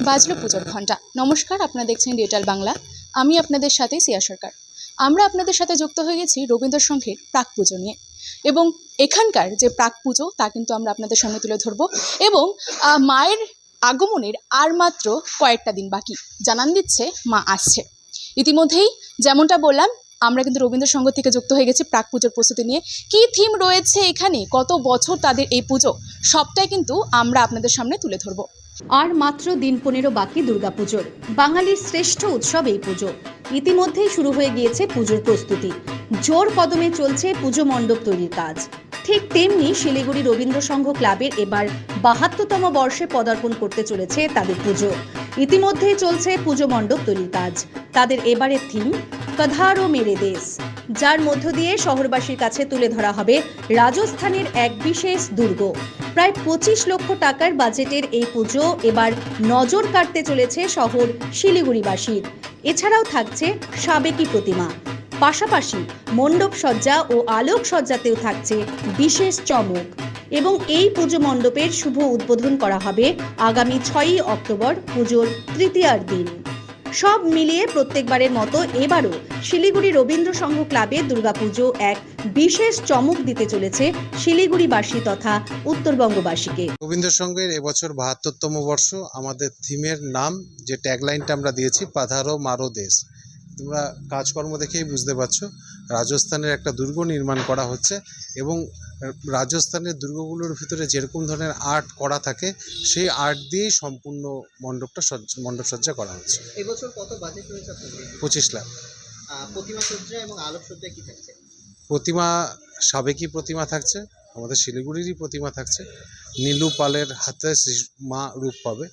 বাজলো পুজোর ঘণ্টা। নমস্কার, আপনারা দেখছেন ডিজিটাল বাংলা। আমি আপনাদের সাথে সিয়া সরকার। আমরা আপনাদের সাথে যুক্ত হয়ে গেছি রবীন্দ্রসংঘের প্রাক পুজো নিয়ে, এবং এখানকার যে প্রাক পুজো তা কিন্তু আমরা আপনাদের সামনে তুলে ধরবো। এবং মায়ের আগমনের আর মাত্র কয়েকটা দিন বাকি, জানান দিচ্ছে মা আসছে। ইতিমধ্যেই যেমনটা বললাম, আমরা কিন্তু রবীন্দ্রসংঘ থেকে যুক্ত হয়ে গেছি প্রাক পুজোর প্রস্তুতি নিয়ে। কী থিম রয়েছে এখানে, কত বছর তাদের এই পুজো, সবটাই কিন্তু আমরা আপনাদের সামনে তুলে ধরবো। আর মাত্র দিন 15 বাকি দুর্গাপুজোর। বাঙালির শ্রেষ্ঠ উৎসব এই পুজো। ইতিমধ্যেই শুরু হয়ে গিয়েছে পুজোর প্রস্তুতি। জোর কদমে চলছে পুজো মণ্ডপ তৈরির কাজ। ঠিক তেমনি শিলিগুড়ি রবীন্দ্রসংঘ ক্লাবের এবার 72তম বর্ষে পদার্পণ করতে চলেছে তাদের পুজো। ইতিমধ্যেই চলছে পুজো মণ্ডপ তৈরির কাজ। তাদের এবারের থিম কধারো মেরে দেশ, যার মধ্য দিয়ে শহরবাসীর কাছে তুলে ধরা হবে রাজস্থানের এক বিশেষ দুর্গ। প্রায় 25 লক্ষ টাকার বাজেটের এই পুজো এবার নজর কাটতে চলেছে শহর শিলিগুড়িবাসীর। এছাড়াও থাকছে সাবেকি প্রতিমা, পাশাপাশি মণ্ডপ সজ্জা ও আলোক সজ্জাতেও থাকছে বিশেষ চমক। এবং এই পুজো মণ্ডপের শুভ উদ্বোধন করা হবে আগামী 6ই অক্টোবর, পুজোর তৃতীয়ার দিন। সব মিলিয়ে প্রত্যেকবারের মতো এবারও শিলিগুড়ি রবীন্দ্রসংঘ ক্লাবে দুর্গাপুজো এক বিশেষ চমক দিতে চলেছে শিলিগুড়িবাসী তথা উত্তরবঙ্গবাসীকে। রবীন্দ্রসংঘের এবছর 72তম বর্ষ। আমাদের থিমের নাম, যে ট্যাগলাইনটা আমরা দিয়েছি, পাধারো মারো দেশ। তোমরা কাজকর্ম দেখেই বুঝতে পারছো রাজস্থানের একটা দুর্গ নির্মাণ করা হচ্ছে, এবং রাজস্থানের দুর্গগুলোর ভিতরে যেরকম ধরনের আর্ট করা থাকে সেই আর্ট দিয়েই সম্পূর্ণ মণ্ডপ সজ্জা করা হচ্ছে। এবছর কত বাজেট রয়েছে আপনাদের? 25 লাখ। প্রতিমা সজ্জা এবং আলোক সজ্জা কি থাকছে? প্রতিমা সাবেকি প্রতিমা থাকছে, আমাদের শিলিগুড়িরই প্রতিমা থাকছে। নীলু পালের হাতে মা রূপ পাবে।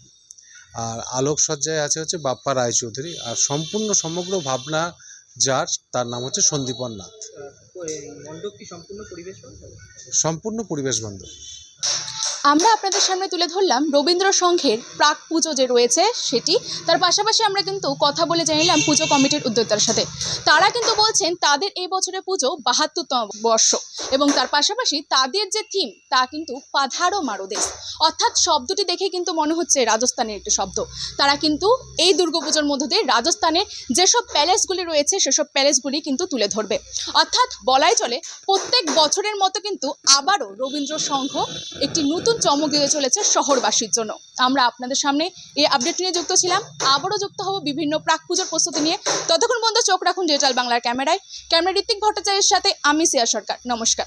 আর আলোকসজ্জায় আছে হচ্ছে বাপ্পা রায়চৌধুরী। আর সমগ্র ভাবনা যার, তার নাম হচ্ছে সন্দীপন নাথ। মণ্ডপ কি সম্পূর্ণ পরিবেশ বান্ধব? সম্পূর্ণ পরিবেশ বান্ধব। আমরা আপনাদের সামনে তুলে ধরলাম রবীন্দ্রসংঘের প্রাক পুজো যে রয়েছে সেটি। তার পাশাপাশি আমরা কিন্তু কথা বলে জানিলাম পুজো কমিটির উদ্যোক্তার সাথে। তারা কিন্তু বলছেন তাদের এই বছরের পুজো 72তম বর্ষ, এবং তার পাশাপাশি তাদের যে থিম তা কিন্তু পাধারো মারো দেশ, অর্থাৎ শব্দটি দেখে কিন্তু মনে হচ্ছে রাজস্থানের একটি শব্দ। তারা কিন্তু এই দুর্গাপুজোর মধ্য দিয়ে রাজস্থানের যেসব প্যালেসগুলি রয়েছে সেসব প্যালেসগুলি কিন্তু তুলে ধরবে। অর্থাৎ বলাই চলে প্রত্যেক বছরের মতো কিন্তু আবারও রবীন্দ্রসংঘ একটি নতুন চমক দিতে চলেছে শহরবাসীর জন্য। আমরা আপনাদের সামনে এই আপডেট নিয়ে যুক্ত ছিলাম। আবারও যুক্ত হব বিভিন্ন প্রাক পুজোর প্রস্তুতি নিয়ে। ততক্ষণ পর্যন্ত চোখ রাখুন ডিজিটাল বাংলার ক্যামেরায়। ক্যামেরা ঋত্বিক ভট্টাচার্যের সাথে আমি সিয়া সরকার। নমস্কার।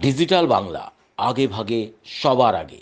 ডিজিটাল বাংলা, আগে ভাগে সবার আগে।